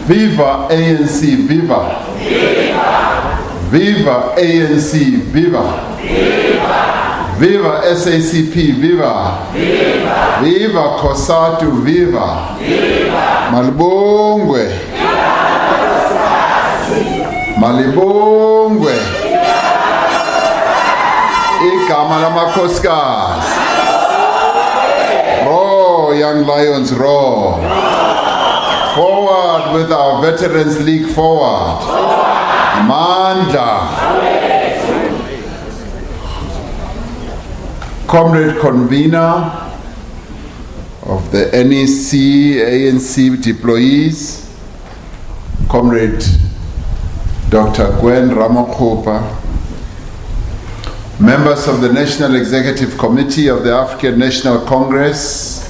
Viva ANC, viva! Viva! Viva ANC, viva! Viva! Viva SACP, viva! Viva! Viva COSATU, viva! Viva! Malibongwe! Malibongwe! Igama lamakhosikazi! Roar, young lions, roar! Forward with our Veterans League, forward! Mandla! Comrade Convener of the NEC, ANC deployees, Comrade Dr. Gwen Ramaphosa, members of the National Executive Committee of the African National Congress,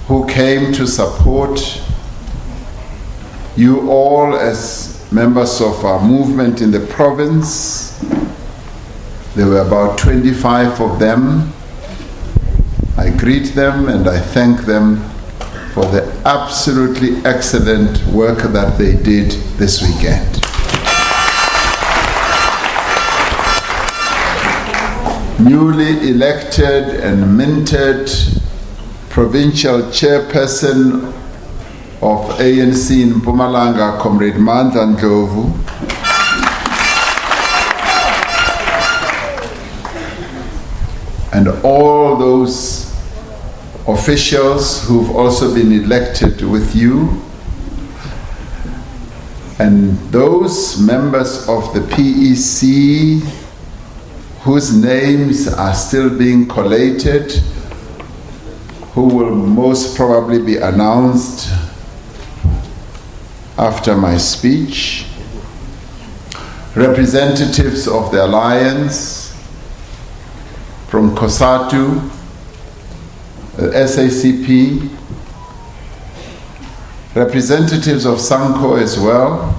who came to support you all as members of our movement in the province. There were about 25 of them. I greet them and I thank them for the absolutely excellent work that they did this weekend. Newly elected and minted Provincial Chairperson of ANC Mpumalanga, Comrade Mandla Ndlovu, and all those officials who've also been elected with you, and those members of the PEC whose names are still being collated, who will most probably be announced after my speech, representatives of the Alliance from COSATU, SACP, representatives of SANCO as well,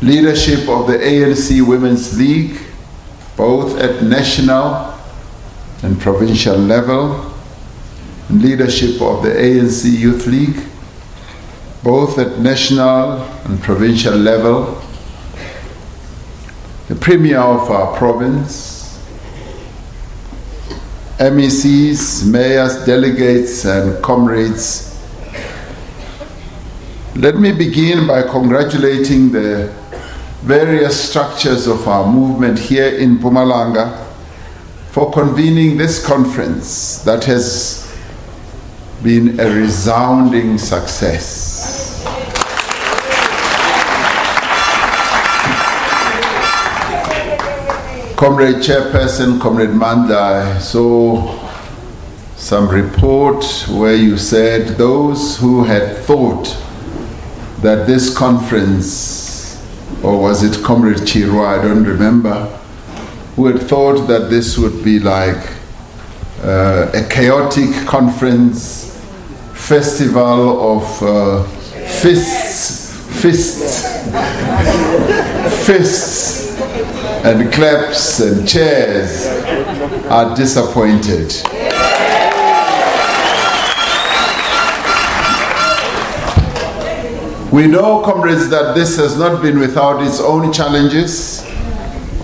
leadership of the ANC Women's League, both at national and provincial level, and leadership of the ANC Youth League, both at national and provincial level, the Premier of our province, MECs, mayors, delegates, and comrades. Let me begin by congratulating the various structures of our movement here in Mpumalanga for convening this conference that has been a resounding success. Comrade Chairperson, Comrade Mandla, I saw some report where you said those who had thought that this conference, or was it Comrade Chirwa, I don't remember, who had thought that this would be like a chaotic conference, festival of fists, and claps and cheers, are disappointed. We know, comrades, that this has not been without its own challenges,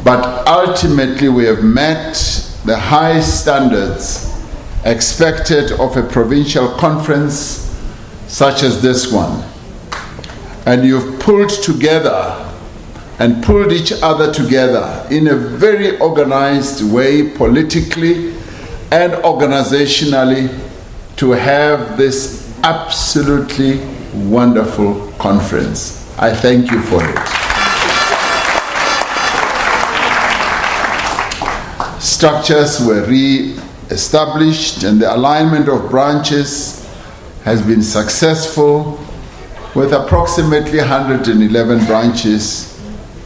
but ultimately we have met the high standards expected of a provincial conference such as this one. And you've pulled together and pulled each other together in a very organized way, politically and organizationally, to have this absolutely wonderful conference. I thank you for it. Structures were re-established and the alignment of branches has been successful, with approximately 111 branches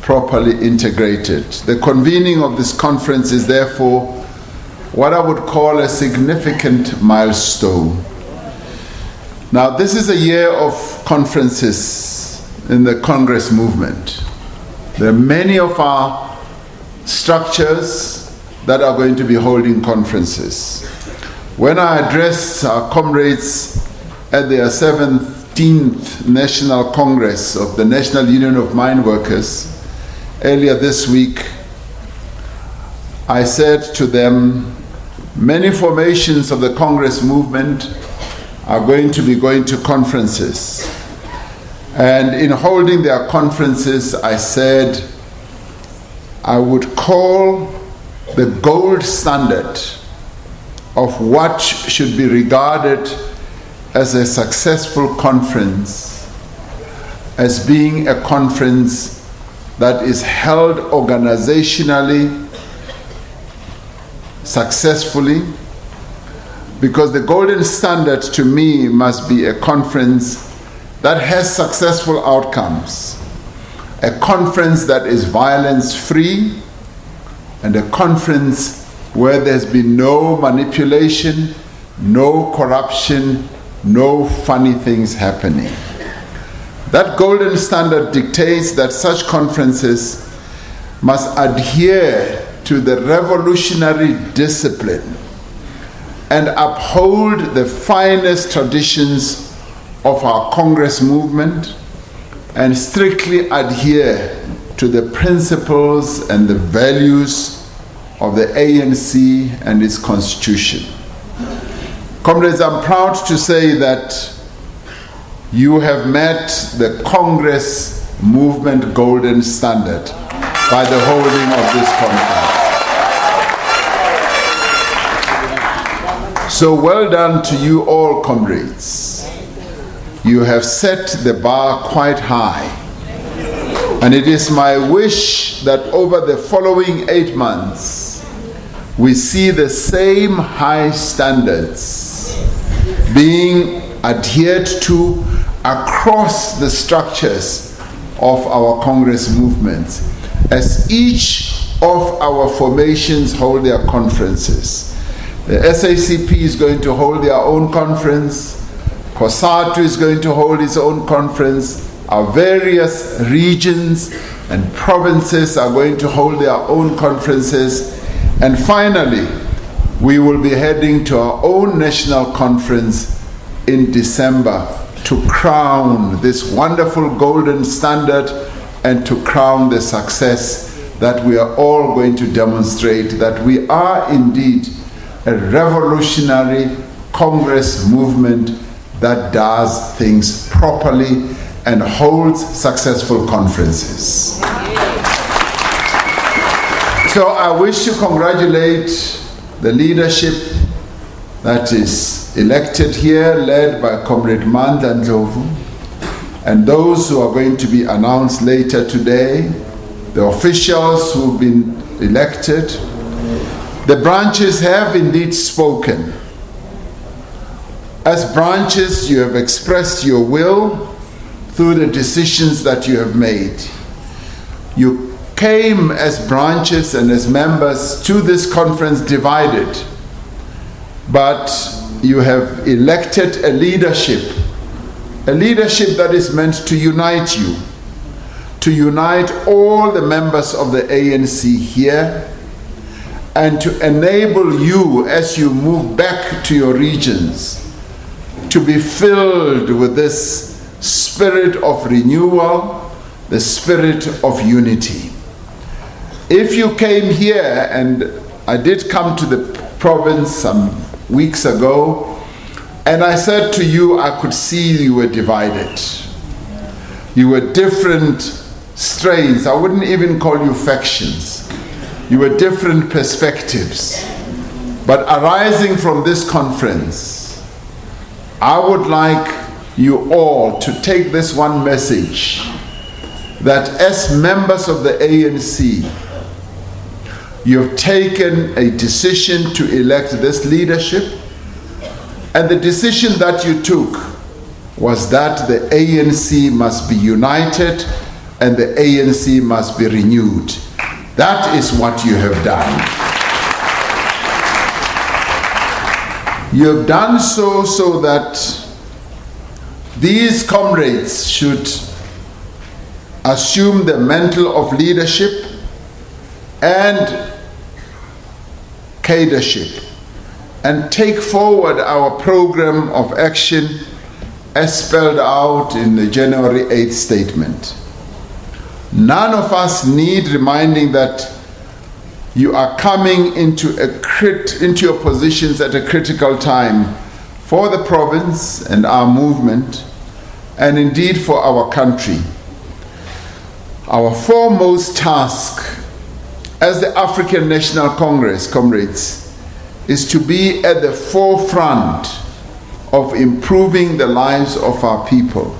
properly integrated. The convening of this conference is therefore what I would call a significant milestone. Now, this is a year of conferences in the Congress movement. There are many of our structures that are going to be holding conferences. When I address our comrades at their 17th National Congress of the National Union of Mine Workers earlier this week, I said to them, many formations of the Congress movement are going to be going to conferences. And in holding their conferences, I said I would call the gold standard of what should be regarded as a successful conference as being a conference that is held organizationally successfully, because the golden standard to me must be a conference that has successful outcomes, a conference that is violence-free, and a conference where there's been no manipulation, no corruption, no funny things happening. That golden standard dictates that such conferences must adhere to the revolutionary discipline and uphold the finest traditions of our Congress movement and strictly adhere to the principles and the values of the ANC and its constitution. Comrades, I'm proud to say that you have met the Congress movement golden standard by the holding of this conference. So well done to you all, comrades. You have set the bar quite high. And it is my wish that over the following 8 months, we see the same high standards being adhered to across the structures of our Congress movements, as each of our formations hold their conferences. The SACP is going to hold their own conference, COSATU is going to hold its own conference, our various regions and provinces are going to hold their own conferences, and finally, we will be heading to our own national conference in December to crown this wonderful golden standard and to crown the success that we are all going to demonstrate that we are indeed a revolutionary Congress movement that does things properly and holds successful conferences. So I wish to congratulate the leadership that is elected here, led by Comrade Mandla Ndlovu, and those who are going to be announced later today, the officials who've been elected. The branches have indeed spoken. As branches, you have expressed your will through the decisions that you have made. You came as branches and as members to this conference divided, but you have elected a leadership that is meant to unite you, to unite all the members of the ANC here, and to enable you as you move back to your regions to be filled with this spirit of renewal, the spirit of unity. If you came here, and I did come to the province some weeks ago, and I said to you, I could see you were divided. You were different strains. I wouldn't even call you factions. You were different perspectives. But arising from this conference, I would like you all to take this one message, that as members of the ANC, you have taken a decision to elect this leadership, and the decision that you took was that the ANC must be united and the ANC must be renewed. That is what you have done. You have done so that these comrades should assume the mantle of leadership and cadreship and take forward our program of action as spelled out in the January 8th statement. None of us need reminding that you are coming into your positions at a critical time for the province and our movement, and indeed for our country. Our foremost task as the African National Congress, comrades, is to be at the forefront of improving the lives of our people,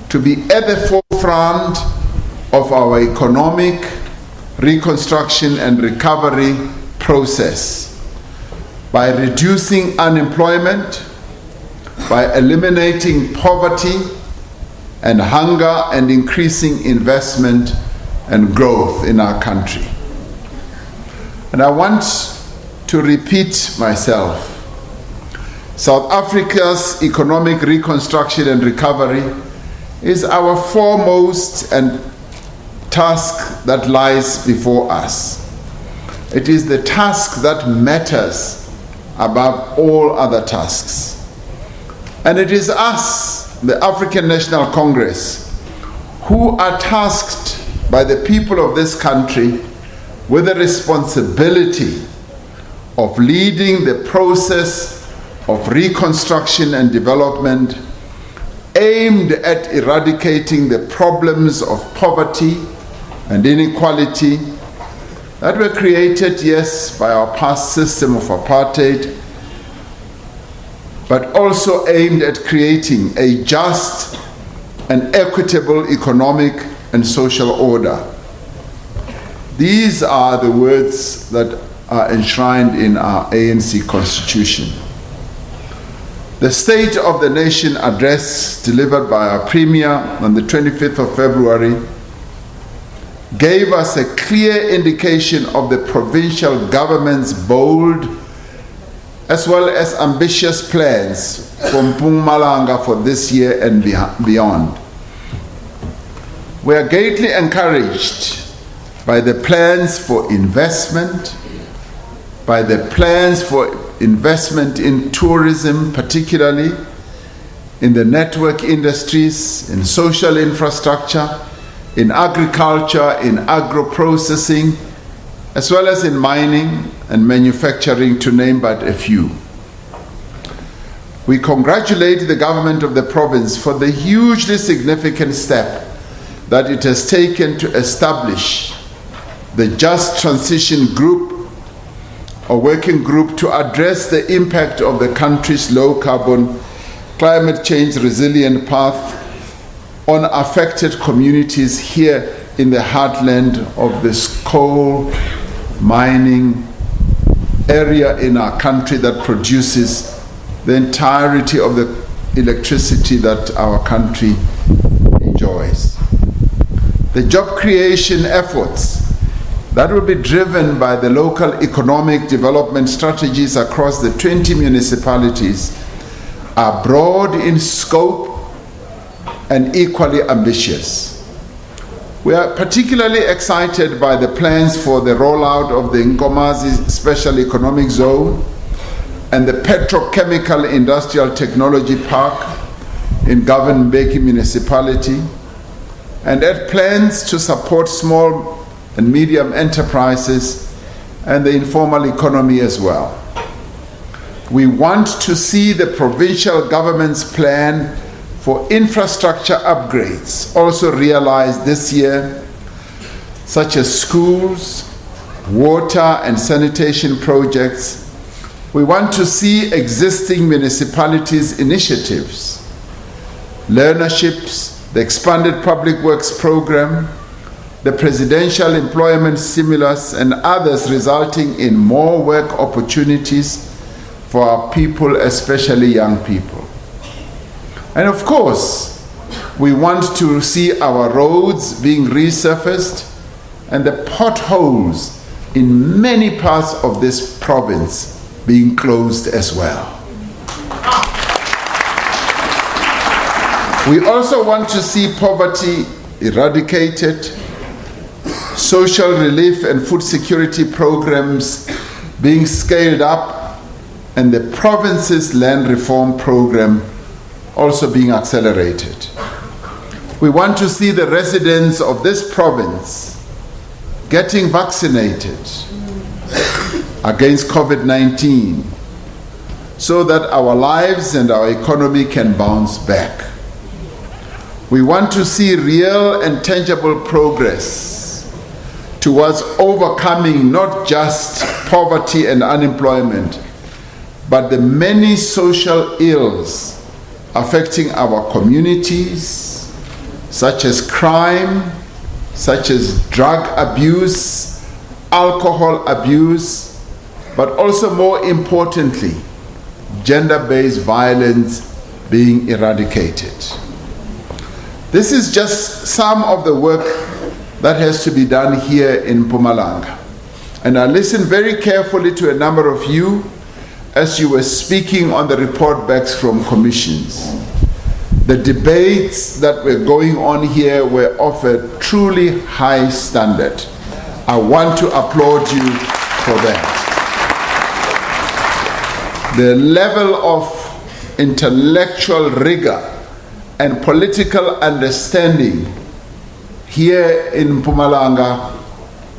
to be at the forefront of our economic reconstruction and recovery process by reducing unemployment, by eliminating poverty and hunger, and increasing investment and growth in our country. And I want to repeat myself. South Africa's economic reconstruction and recovery is our foremost and task that lies before us. It is the task that matters above all other tasks. And it is us, the African National Congress, who are tasked by the people of this country with the responsibility of leading the process of reconstruction and development aimed at eradicating the problems of poverty and inequality that were created, yes, by our past system of apartheid, but also aimed at creating a just and equitable economic and social order. These are the words that are enshrined in our ANC Constitution. The State of the Nation address delivered by our Premier on the 25th of February gave us a clear indication of the provincial government's bold as well as ambitious plans for Mpumalanga for this year and beyond. We are greatly encouraged by the plans for investment, by the plans for investment in tourism, particularly in the network industries, in social infrastructure, in agriculture, in agro-processing, as well as in mining and manufacturing, to name but a few. We congratulate the government of the province for the hugely significant step that it has taken to establish the Just Transition Group, a working group to address the impact of the country's low-carbon, climate change resilient path on affected communities here in the heartland of this coal mining area in our country that produces the entirety of the electricity that our country enjoys. The job creation efforts that will be driven by the local economic development strategies across the 20 municipalities are broad in scope and equally ambitious. We are particularly excited by the plans for the rollout of the Nkomazi Special Economic Zone and the Petrochemical Industrial Technology Park in Govan-Mbeki Municipality, and at plans to support small and medium enterprises and the informal economy as well. We want to see the provincial government's plan for infrastructure upgrades also realized this year, such as schools, water and sanitation projects. We want to see existing municipalities' initiatives, learnerships, the expanded public works program, the presidential employment stimulus, and others resulting in more work opportunities for our people, especially young people. And of course, we want to see our roads being resurfaced and the potholes in many parts of this province being closed as well. We also want to see poverty eradicated, social relief and food security programs being scaled up, and the province's land reform program also being accelerated. We want to see the residents of this province getting vaccinated against COVID-19 so that our lives and our economy can bounce back. We want to see real and tangible progress towards overcoming not just poverty and unemployment, but the many social ills affecting our communities, such as crime, such as drug abuse, alcohol abuse, but also more importantly, gender-based violence being eradicated. This is just some of the work that has to be done here in Mpumalanga. And I listened very carefully to a number of you as you were speaking on the report backs from commissions. The debates that were going on here were of a truly high standard. I want to applaud you for that. The level of intellectual rigor and political understanding here in Mpumalanga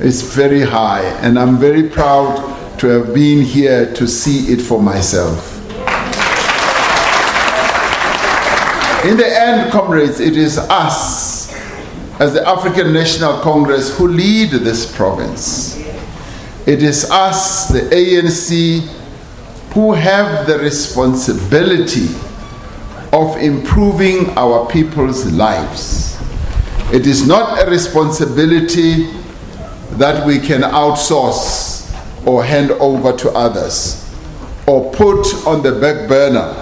is very high, and I'm very proud to have been here to see it for myself. In the end, comrades, it is us as the African National Congress who lead this province. It is us, the ANC, who have the responsibility of improving our people's lives. It is not a responsibility that we can outsource or hand over to others or put on the back burner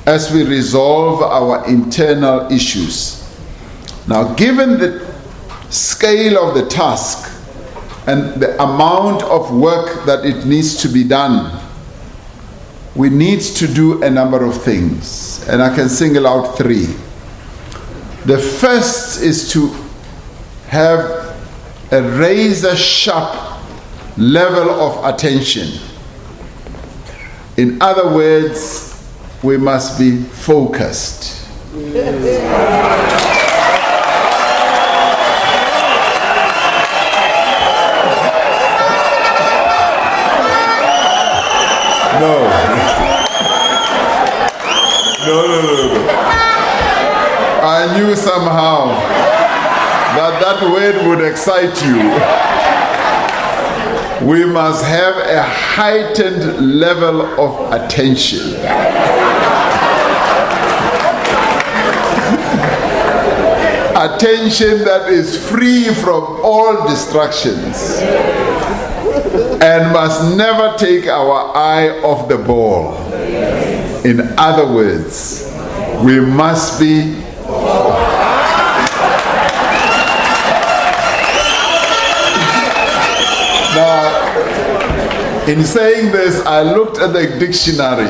as we resolve our internal issues. Now, given the scale of the task and the amount of work that it needs to be done, we need to do a number of things, and I can single out three. The first is to have a razor-sharp level of attention. In other words, we must be focused. No. I knew somehow that word would excite you. We must have a heightened level of attention. Attention that is free from all distractions and must never take our eye off the ball. In other words, we must be Now, in saying this, I looked at the dictionary.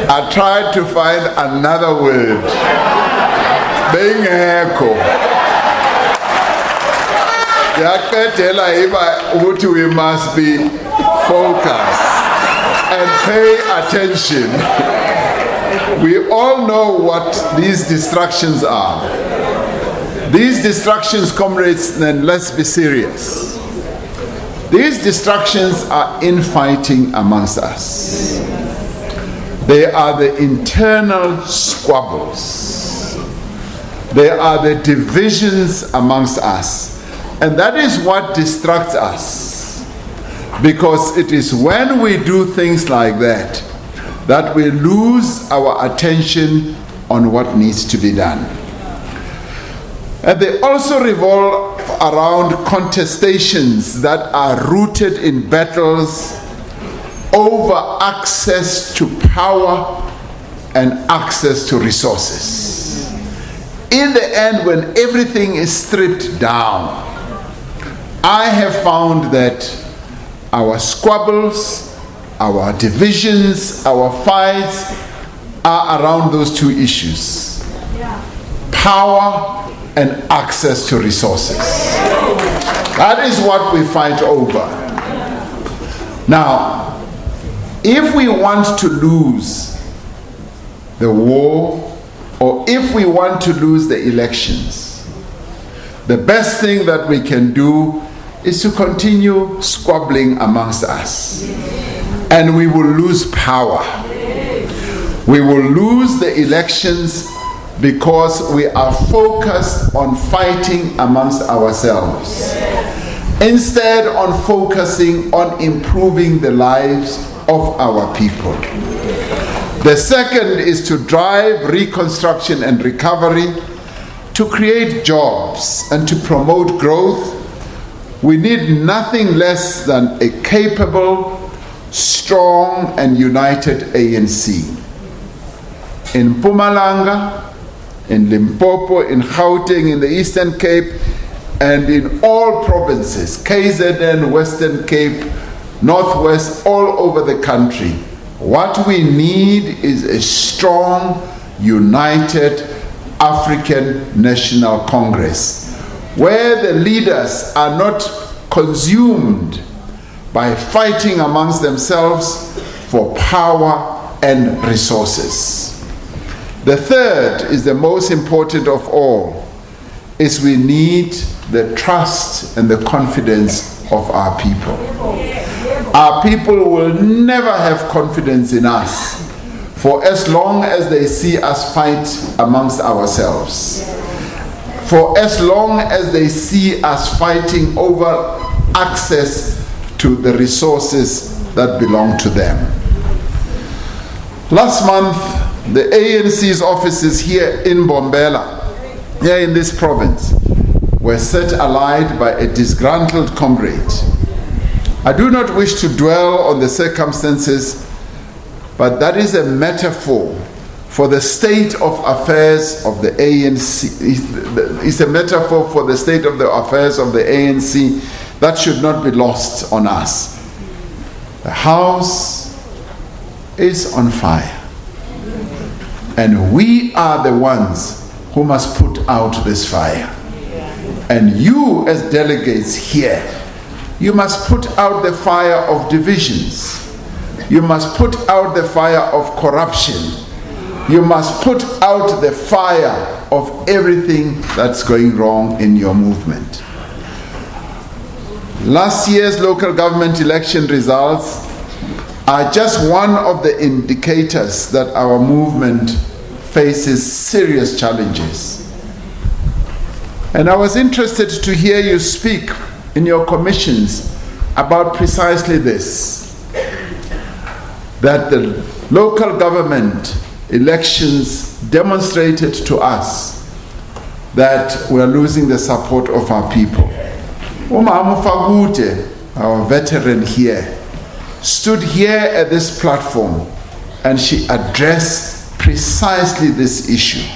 I tried to find another word. Bengeko. We must be focused and pay attention. We all know what these distractions are. These distractions, comrades, then let's be serious. These distractions are infighting amongst us. They are the internal squabbles. They are the divisions amongst us. And that is what distracts us. Because it is when we do things like that, that we lose our attention on what needs to be done. And they also revolve around contestations that are rooted in battles over access to power and access to resources. In the end, when everything is stripped down, I have found that our squabbles, our divisions, our fights are around those two issues: power and access to resources. That is what we fight over. Now, if we want to lose the war, or if we want to lose the elections, the best thing that we can do is to continue squabbling amongst us. And we will lose power. We will lose the elections because we are focused on fighting amongst ourselves, instead on focusing on improving the lives of our people. The second is to drive reconstruction and recovery, to create jobs and to promote growth. We need nothing less than a capable, strong and united ANC. In Mpumalanga, in Limpopo, in Gauteng, in the Eastern Cape, and in all provinces, KZN, Western Cape, Northwest, all over the country, what we need is a strong, united African National Congress, where the leaders are not consumed by fighting amongst themselves for power and resources. The third is the most important of all, is we need the trust and the confidence of our people. Our people will never have confidence in us for as long as they see us fight amongst ourselves, for as long as they see us fighting over access to the resources that belong to them. Last month, the ANC's offices here in Bombela, here in this province, were set alight by a disgruntled comrade. I do not wish to dwell on the circumstances, but that is a metaphor for the state of affairs of the ANC. It's a metaphor for the state of the affairs of the ANC that should not be lost on us. The house is on fire, and we are the ones who must put out this fire. And you, as delegates here, you must put out the fire of divisions. You must put out the fire of corruption. You must put out the fire of everything that's going wrong in your movement. Last year's local government election results are just one of the indicators that our movement faces serious challenges. And I was interested to hear you speak in your commissions about precisely this, that the local government elections demonstrated to us that we are losing the support of our people. Umama Fagute, our veteran here, stood here at this platform and she addressed precisely this issue.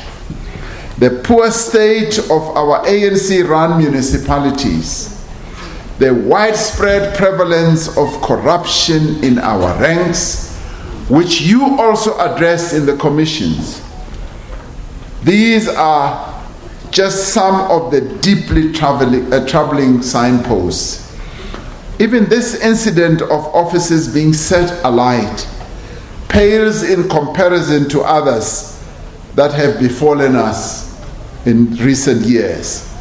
The poor state of our ANC-run municipalities, the widespread prevalence of corruption in our ranks, which you also addressed in the commissions. These are just some of the deeply troubling signposts. Even this incident of offices being set alight pales in comparison to others that have befallen us in recent years.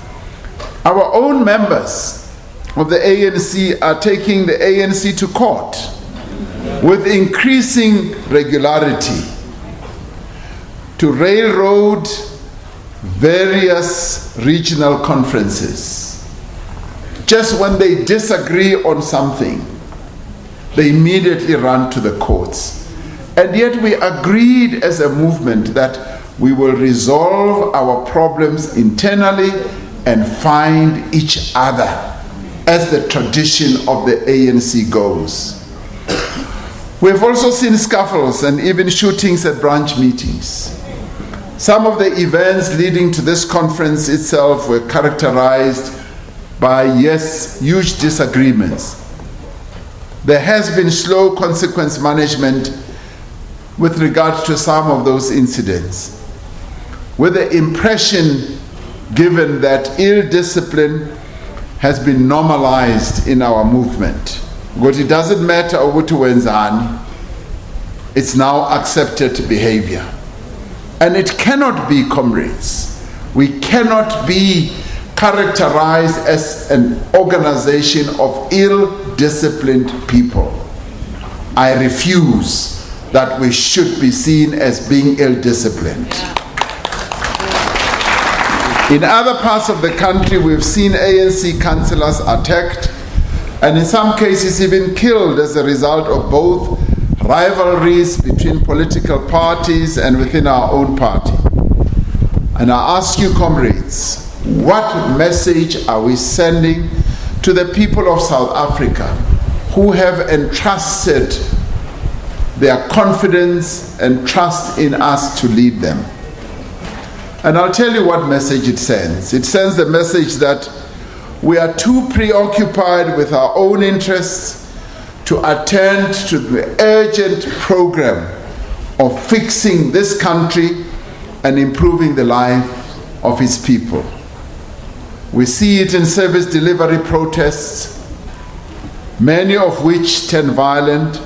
Our own members of the ANC are taking the ANC to court with increasing regularity to railroad various regional conferences. Just when they disagree on something, they immediately run to the courts. And yet we agreed as a movement that we will resolve our problems internally and find each other, as the tradition of the ANC goes. We have also seen scuffles and even shootings at branch meetings. Some of the events leading to this conference itself were characterized by, yes, huge disagreements. There has been slow consequence management with regard to some of those incidents, with the impression given that ill discipline has been normalized in our movement. But it doesn't matter ukuthi wenzani, it's now accepted behavior. And it cannot be, comrades. We cannot be characterized as an organization of ill-disciplined people. I refuse that we should be seen as being ill-disciplined. In other parts of the country, we've seen ANC councillors attacked and in some cases even killed as a result of both rivalries between political parties and within our own party. And I ask you, comrades, what message are we sending to the people of South Africa who have entrusted their confidence and trust in us to lead them? And I'll tell you what message it sends. It sends the message that we are too preoccupied with our own interests to attend to the urgent program of fixing this country and improving the life of its people. We see it in service delivery protests, many of which turn violent.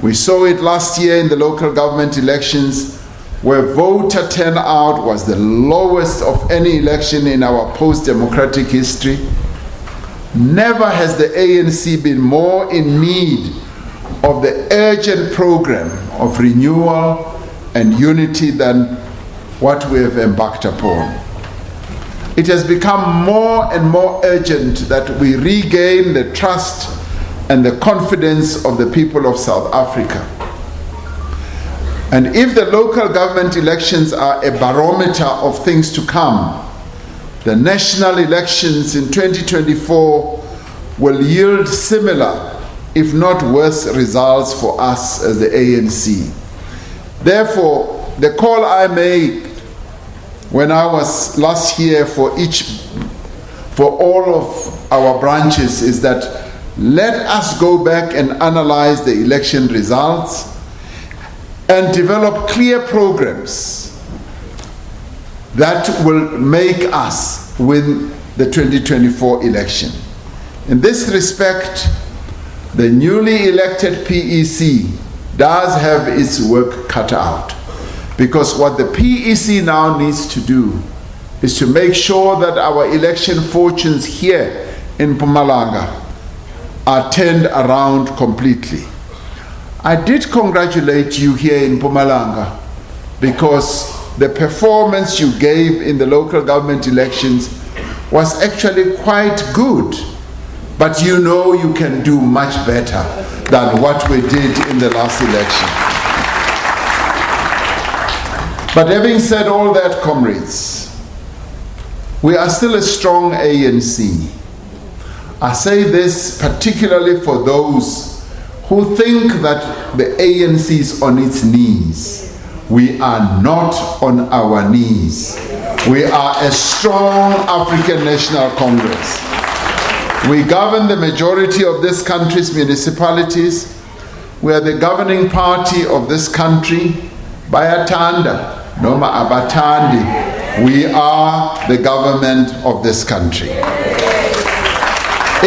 We saw it last year in the local government elections, where voter turnout was the lowest of any election in our post-democratic history. Never has the ANC been more in need of the urgent program of renewal and unity than what we have embarked upon. It has become more and more urgent that we regain the trust and the confidence of the people of South Africa. And if the local government elections are a barometer of things to come, the national elections in 2024 will yield similar, if not worse, results for us as the ANC. Therefore, the call I made when I was last year for all of our branches is that let us go back and analyze the election results and develop clear programs that will make us win the 2024 election. In this respect, the newly elected PEC does have its work cut out, because what the PEC now needs to do is to make sure that our election fortunes here in Mpumalanga are turned around completely. I did congratulate you here in Mpumalanga because the performance you gave in the local government elections was actually quite good. But you know you can do much better than what we did in the last election. But having said all that, comrades, we are still a strong ANC. I say this particularly for those who think that the ANC is on its knees. We are not on our knees. We are a strong African National Congress. We govern the majority of this country's municipalities. We are the governing party of this country. Bayatanda, Noma Abatandi. We are the government of this country.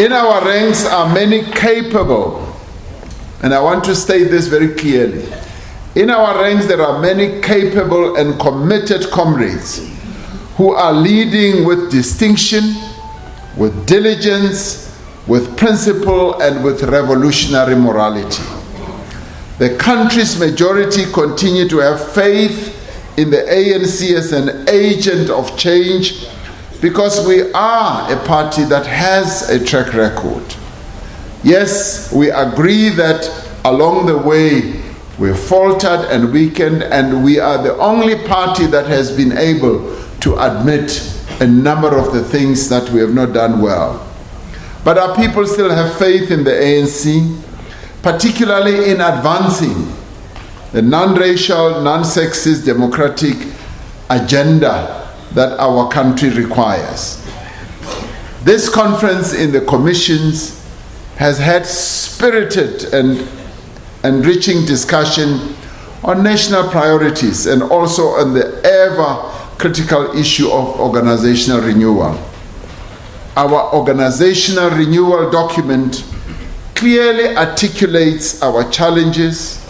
In our ranks are many capable, and I want to state this very clearly. In our ranks there are many capable and committed comrades who are leading with distinction, with diligence, with principle, and with revolutionary morality. The country's majority continue to have faith in the ANC as an agent of change because we are a party that has a track record. Yes, we agree that along the way we faltered and weakened, and we are the only party that has been able to admit a number of the things that we have not done well. But our people still have faith in the ANC, particularly in advancing the non-racial, non-sexist democratic agenda that our country requires. This conference in the commissions has had spirited and enriching discussion on national priorities and also on the ever-critical issue of organizational renewal. Our organizational renewal document clearly articulates our challenges,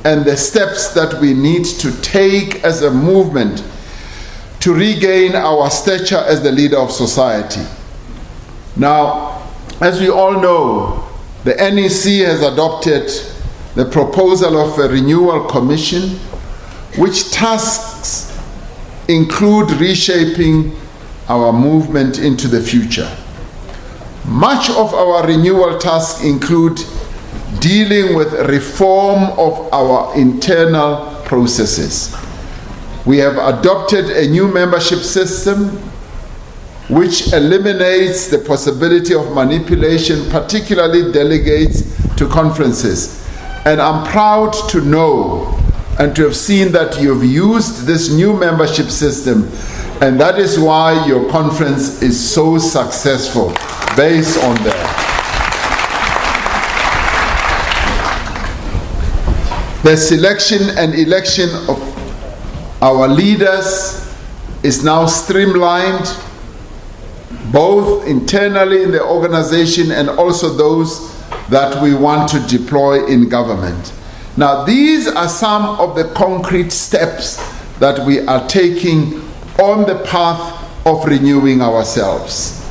and the steps that we need to take as a movement to regain our stature as the leader of society. Now, as we all know, the NEC has adopted the proposal of a renewal commission, which tasks include reshaping our movement into the future. Much of our renewal tasks include dealing with reform of our internal processes. We have adopted a new membership system which eliminates the possibility of manipulation, particularly delegates to conferences. And I'm proud to know and to have seen that you've used this new membership system, and that is why your conference is so successful, based on that. The selection and election of our leaders is now streamlined, both internally in the organization and also those that we want to deploy in government. Now, these are some of the concrete steps that we are taking on the path of renewing ourselves.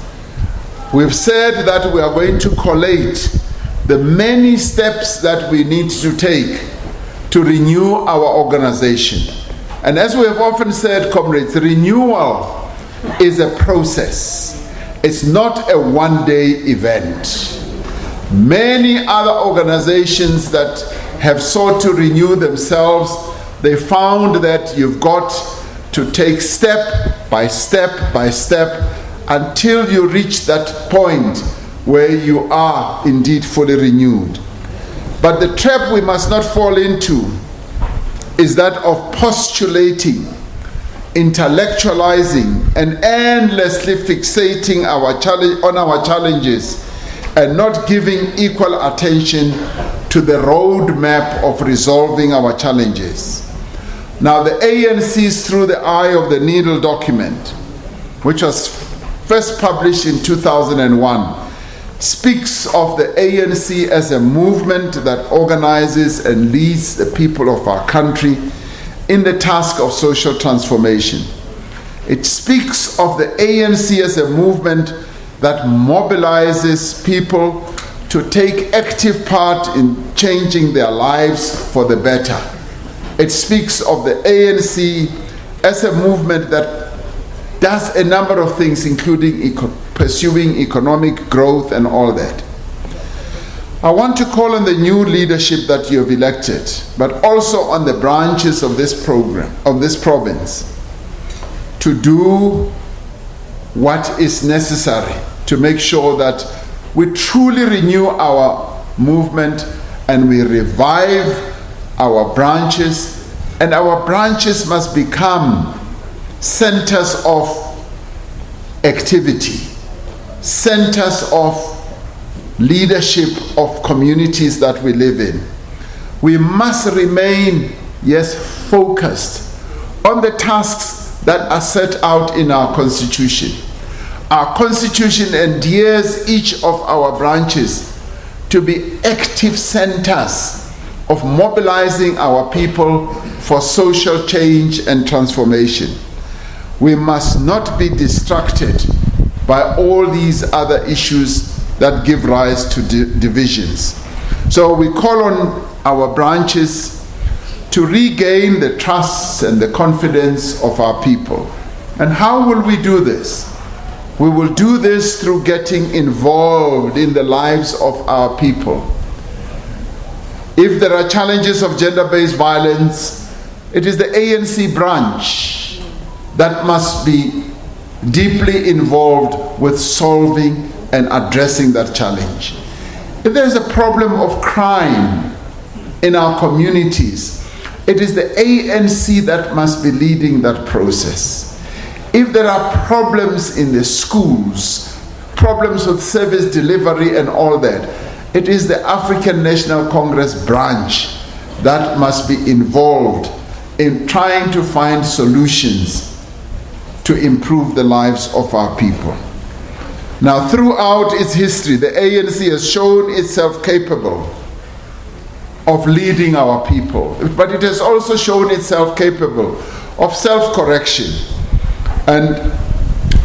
We've said that we are going to collate the many steps that we need to take to renew our organization. And as we have often said, comrades, renewal is a process. It's not a one-day event. Many other organizations that have sought to renew themselves, they found that you've got to take step by step by step until you reach that point where you are indeed fully renewed. But the trap we must not fall into is that of postulating, intellectualizing, and endlessly fixating on our challenges and not giving equal attention to the roadmap of resolving our challenges. Now, the ANC's Through the Eye of the Needle document, which was first published in 2001, speaks of the ANC as a movement that organizes and leads the people of our country in the task of social transformation. It speaks of the ANC as a movement that mobilizes people to take active part in changing their lives for the better. It speaks of the ANC as a movement that does a number of things, including pursuing economic growth and all that. I want to call on the new leadership that you have elected, but also on the branches of this program, of this province, to do what is necessary to make sure that we truly renew our movement and we revive our branches, and our branches must become centers of activity, centers of leadership of communities that we live in. We must remain, yes, focused on the tasks that are set out in our Constitution. Our Constitution endears each of our branches to be active centers of mobilizing our people for social change and transformation. We must not be distracted by all these other issues that give rise to divisions. So we call on our branches to regain the trust and the confidence of our people. And how will we do this? We will do this through getting involved in the lives of our people. If there are challenges of gender-based violence, it is the ANC branch that must be deeply involved with solving and addressing that challenge. If there is a problem of crime in our communities, it is the ANC that must be leading that process. If there are problems in the schools, problems with service delivery and all that, it is the African National Congress branch that must be involved in trying to find solutions to improve the lives of our people. Now, throughout its history, the ANC has shown itself capable of leading our people, but it has also shown itself capable of self-correction. And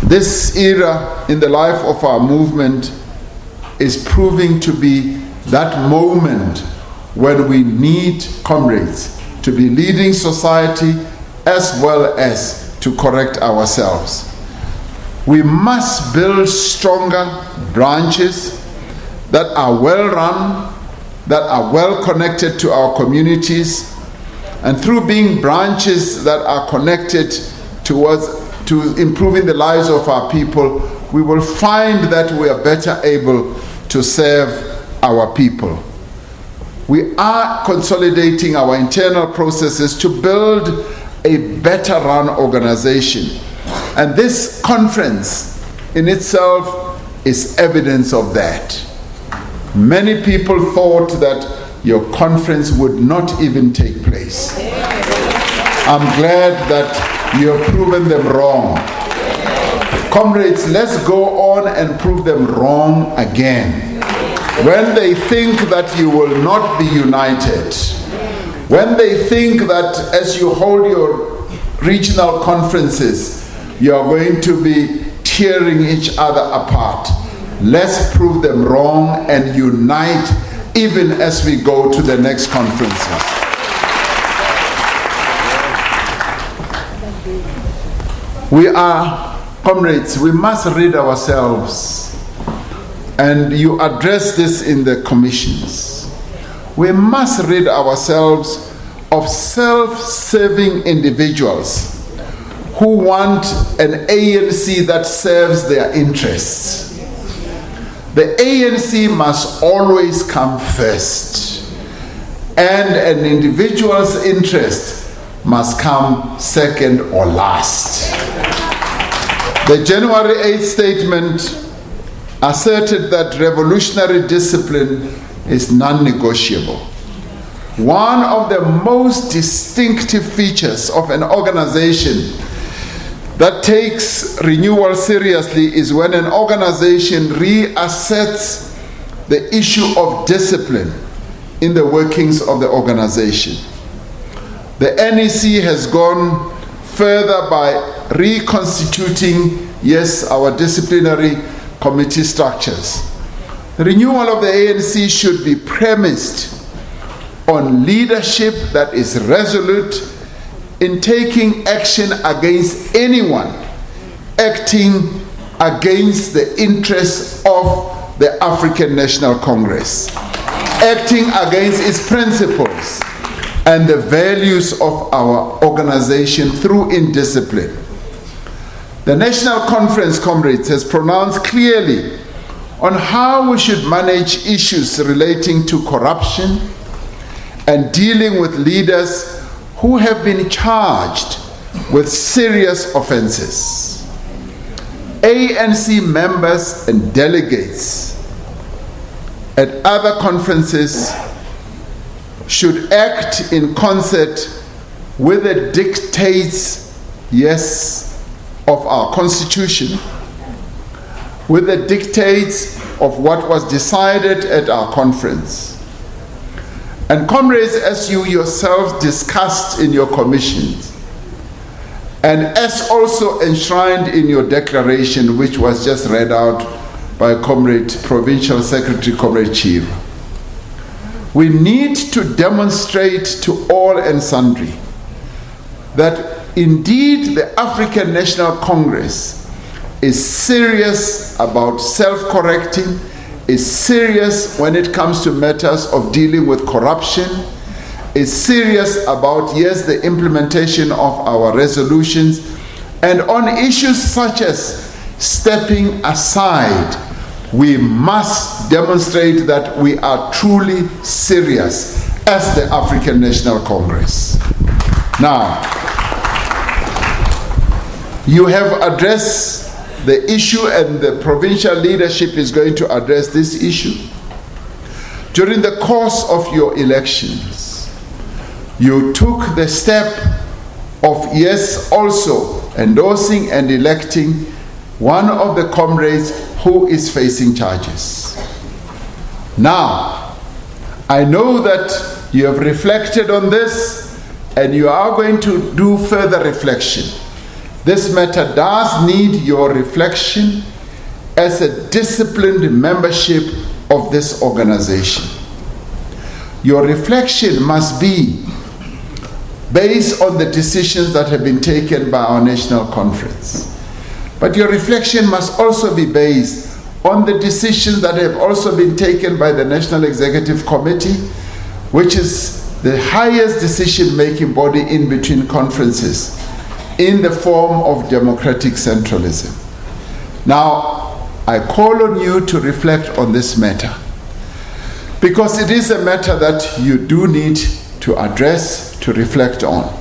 this era in the life of our movement is proving to be that moment when we need comrades to be leading society as well as to correct ourselves. We must build stronger branches that are well run, that are well connected to our communities, and through being branches that are connected to improving the lives of our people, we will find that we are better able to serve our people. We are consolidating our internal processes to build a better run organization. And this conference in itself is evidence of that. Many people thought that your conference would not even take place. I'm glad that you have proven them wrong. Comrades, let's go on and prove them wrong again. When they think that you will not be united, when they think that as you hold your regional conferences, you are going to be tearing each other apart, let's prove them wrong and unite even as we go to the next conferences. We are, comrades, we must rid ourselves, and you address this in the commissions. We must rid ourselves of self-serving individuals who want an ANC that serves their interests. The ANC must always come first, and an individual's interest must come second or last. The January 8th statement asserted that revolutionary discipline is non-negotiable. One of the most distinctive features of an organization that takes renewal seriously is when an organization reassets the issue of discipline in the workings of the organization. The NEC has gone further by reconstituting, yes, our disciplinary committee structures. The renewal of the ANC should be premised on leadership that is resolute in taking action against anyone acting against the interests of the African National Congress, acting against its principles and the values of our organization through indiscipline. The National Conference, comrades, has pronounced clearly on how we should manage issues relating to corruption and dealing with leaders who have been charged with serious offenses. ANC members and delegates at other conferences should act in concert with the dictates, yes, of our Constitution, with the dictates of what was decided at our conference. And comrades, as you yourselves discussed in your commissions, and as also enshrined in your declaration, which was just read out by Comrade Provincial Secretary, Comrade Cyril, we need to demonstrate to all and sundry that indeed the African National Congress is serious about self-correcting, is serious when it comes to matters of dealing with corruption, is serious about, yes, the implementation of our resolutions, and on issues such as stepping aside, we must demonstrate that we are truly serious as the African National Congress. Now, you have addressed the issue, and the provincial leadership is going to address this issue. During the course of your elections, you took the step of, yes, also endorsing and electing one of the comrades who is facing charges. Now, I know that you have reflected on this, and you are going to do further reflection. This matter does need your reflection as a disciplined membership of this organization. Your reflection must be based on the decisions that have been taken by our national conference. But your reflection must also be based on the decisions that have also been taken by the National Executive Committee, which is the highest decision-making body in between conferences, in the form of democratic centralism. Now, I call on you to reflect on this matter, because it is a matter that you do need to address, to reflect on.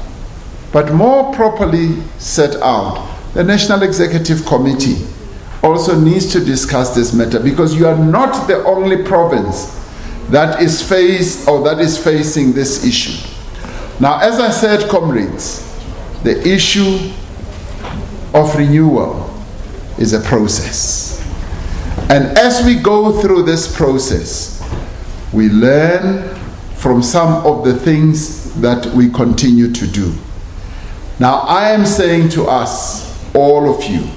But more properly set out, the National Executive Committee also needs to discuss this matter, because you are not the only province that is facing this issue. Now, as I said, comrades, the issue of renewal is a process. And as we go through this process, we learn from some of the things that we continue to do. Now, I am saying to us, all of you,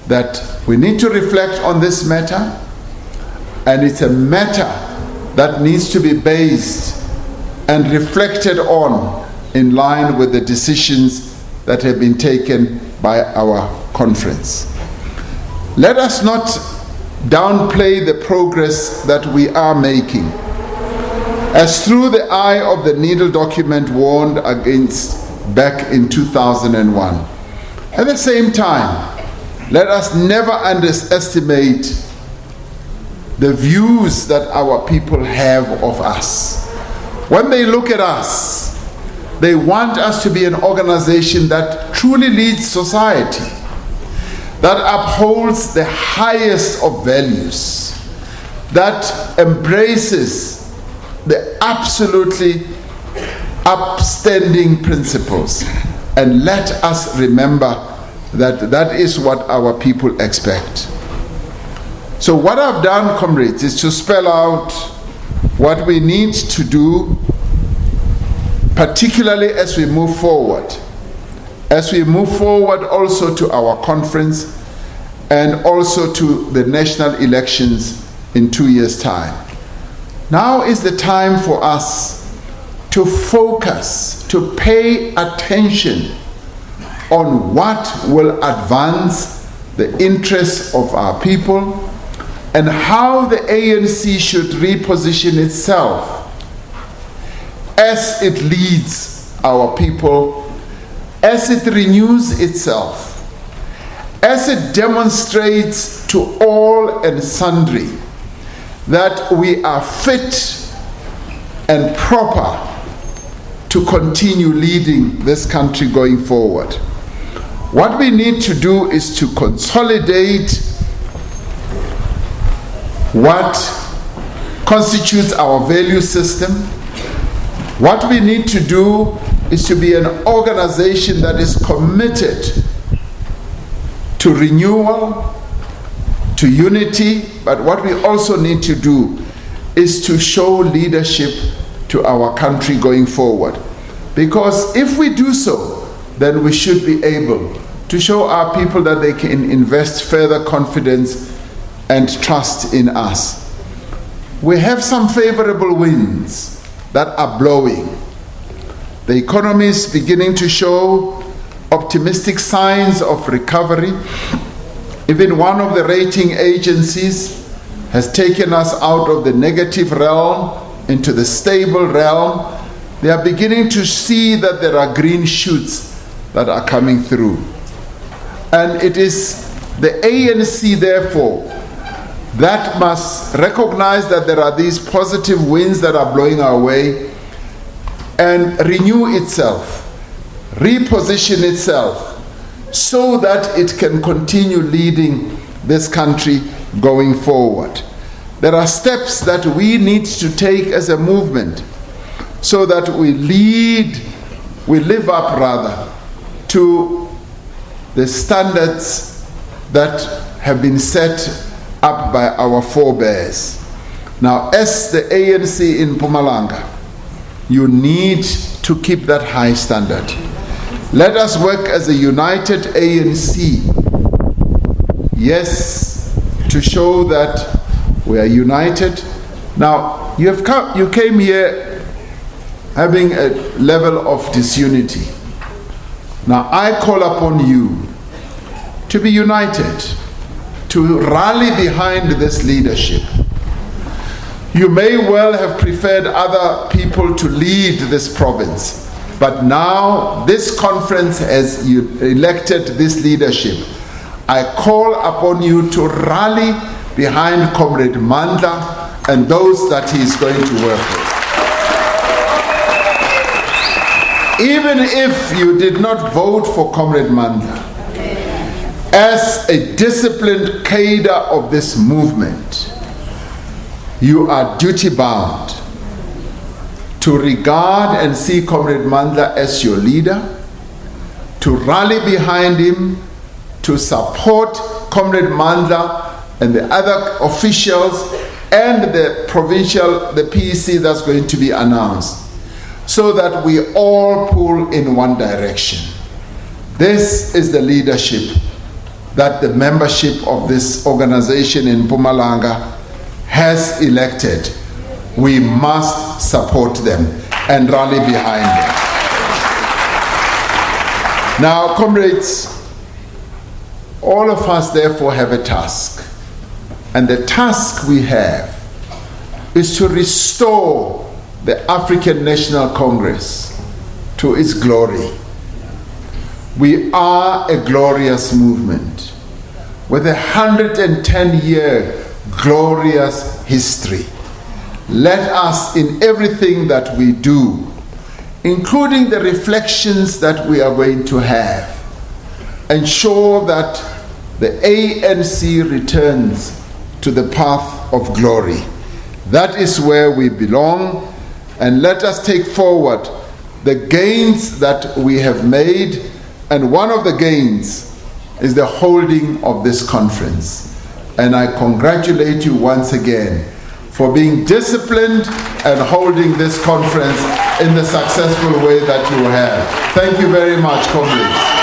that we need to reflect on this matter, and it's a matter that needs to be based and reflected on in line with the decisions that have been taken by our conference. Let us not downplay the progress that we are making, as through the eye of the needle document warned against back in 2001. At the same time, let us never underestimate the views that our people have of us. When they look at us, they want us to be an organization that truly leads society, that upholds the highest of values, that embraces the absolutely upstanding principles. And let us remember that that is what our people expect. So what I've done, comrades, is to spell out what we need to do, particularly as we move forward. As we move forward also to our conference and also to the national elections in 2 years' time. Now is the time for us to focus, to pay attention on what will advance the interests of our people and how the ANC should reposition itself as it leads our people, as it renews itself, as it demonstrates to all and sundry that we are fit and proper to continue leading this country going forward. What we need to do is to consolidate what constitutes our value system. What we need to do is to be an organization that is committed to renewal, to unity, but what we also need to do is to show leadership to our country going forward. Because if we do so, then we should be able to show our people that they can invest further confidence and trust in us. We have some favorable winds that are blowing. The economy is beginning to show optimistic signs of recovery. Even one of the rating agencies has taken us out of the negative realm into the stable realm. They are beginning to see that there are green shoots that are coming through. And it is the ANC, therefore, that must recognize that there are these positive winds that are blowing our way and renew itself, reposition itself, so that it can continue leading this country going forward. There are steps that we need to take as a movement so that we live up to the standards that have been set up by our forebears. Now, as the ANC in Mpumalanga, you need to keep that high standard. Let us work as a united ANC. Yes, to show that we are united. Now, you came here having a level of disunity. Now, I call upon you to be united, to rally behind this leadership. You may well have preferred other people to lead this province, but now this conference has elected this leadership. I call upon you to rally behind Comrade Mandla and those that he is going to work with. Even if you did not vote for Comrade Mandla, as a disciplined cadre of this movement, you are duty-bound to regard and see Comrade Mandla as your leader, to rally behind him, to support Comrade Mandla and the other officials and the provincial, the PEC that's going to be announced, so that we all pull in one direction. This is the leadership that the membership of this organization in Mpumalanga has elected. We must support them and rally behind them. Now, comrades, all of us therefore have a task. And the task we have is to restore the African National Congress to its glory. We are a glorious movement with 110-year glorious history. Let us, in everything that we do, including the reflections that we are going to have, ensure that the ANC returns to the path of glory. That is where we belong, and let us take forward the gains that we have made, and one of the gains is the holding of this conference. And I congratulate you once again for being disciplined and holding this conference in the successful way that you have. Thank you very much, comrades.